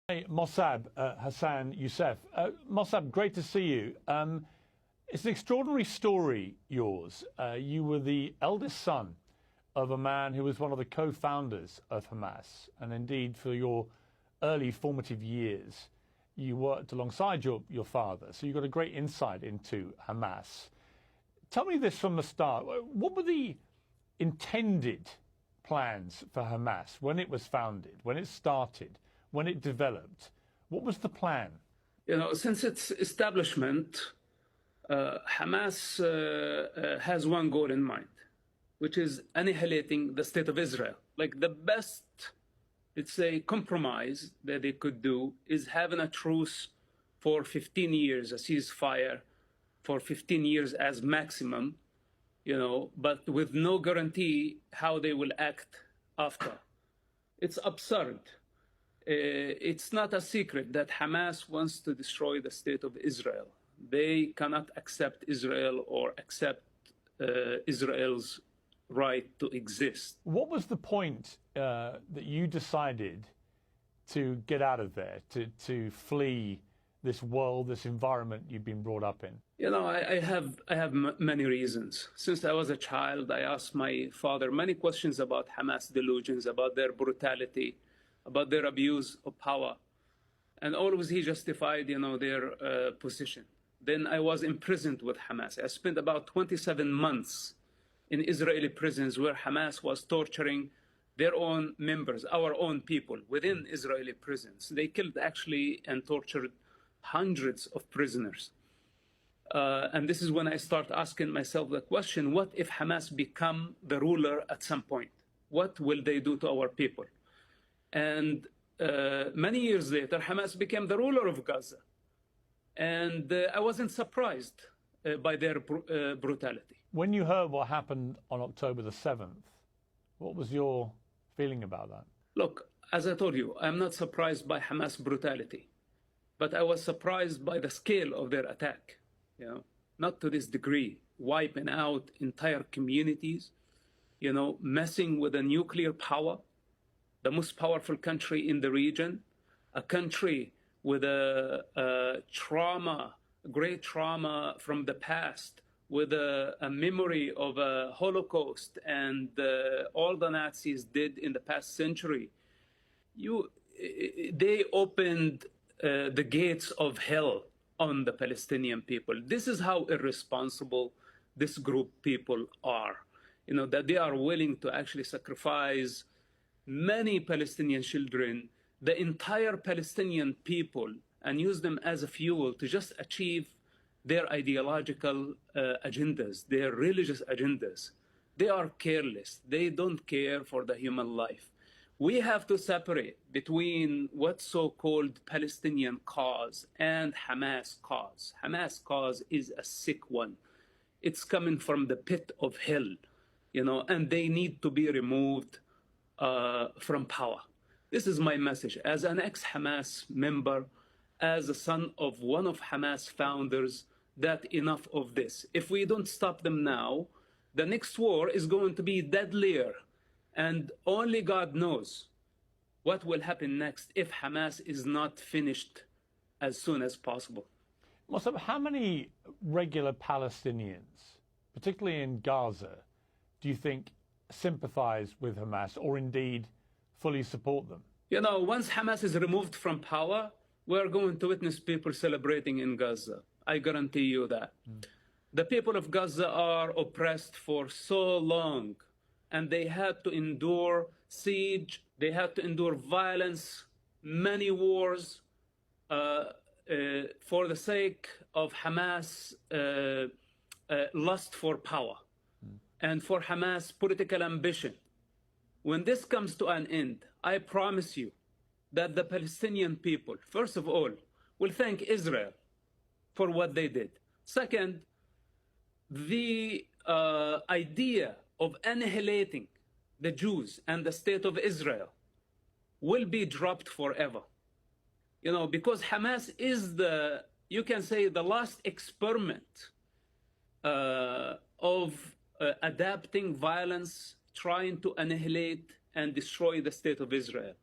Hey, Mossab, Hassan Youssef. Mossab, great to see you. It's an extraordinary story, yours. You were the eldest son of a man who was one of the co-founders of Hamas. And indeed, for your early formative years, you worked alongside your father. So you got a great insight into Hamas. Tell me this from the start. What were the intended plans for Hamas when it was founded, when it started? When it developed, what was the plan? You know, since its establishment, Hamas has one goal in mind, which is annihilating the state of Israel. Like the best, let's say, compromise that they could do is having a truce for 15 years, a ceasefire for 15 years as maximum, you know, but with no guarantee how they will act after. It's absurd. It's not a secret that Hamas wants to destroy the state of Israel. They cannot accept Israel or accept Israel's right to exist. What was the point that you decided to get out of there, to flee this world, this environment you've been brought up in? You know, I have many reasons. Since I was a child, I asked my father many questions about Hamas delusions, about their brutality, about their abuse of power. And always he justified, you know, their position. Then I was imprisoned with Hamas. I spent about 27 months in Israeli prisons where Hamas was torturing their own members, our own people, within Israeli prisons. They killed actually and tortured hundreds of prisoners. And this is when I start asking myself the question, what if Hamas become the ruler at some point? What will they do to our people? And many years later, Hamas became the ruler of Gaza. And I wasn't surprised by their brutality. When you heard what happened on October the 7th, what was your feeling about that? Look, as I told you, I'm not surprised by Hamas brutality, but I was surprised by the scale of their attack. You know, not to this degree, wiping out entire communities, you know, messing with a nuclear power, the most powerful country in the region, a country with a trauma, great trauma from the past, with a memory of a Holocaust and all the Nazis did in the past century. They opened the gates of hell on the Palestinian people. This is how irresponsible this group people are. You know, that they are willing to actually sacrifice many Palestinian children, the entire Palestinian people, and use them as a fuel to just achieve their ideological agendas, their religious agendas. They are careless. They don't care for the human life. We have to separate between what's so-called Palestinian cause and Hamas cause. Hamas cause is a sick one. It's coming from the pit of hell, you know, and they need to be removed from power. This is my message. As an ex-Hamas member, as a son of one of Hamas founders, that enough of this. If we don't stop them now, the next war is going to be deadlier. And only God knows what will happen next if Hamas is not finished as soon as possible. Mossab, how many regular Palestinians, particularly in Gaza, do you think sympathize with Hamas or indeed fully support them? You know, once Hamas is removed from power, we're going to witness people celebrating in Gaza. I guarantee you that. The people of Gaza are oppressed for so long, and they had to endure siege, they had to endure violence, many wars for the sake of Hamas' lust for power and for Hamas' political ambition. When this comes to an end, I promise you that the Palestinian people, first of all, will thank Israel for what they did. Second, the idea of annihilating the Jews and the state of Israel will be dropped forever. You know, because Hamas is you can say, the last experiment of adapting violence, trying to annihilate and destroy the state of Israel.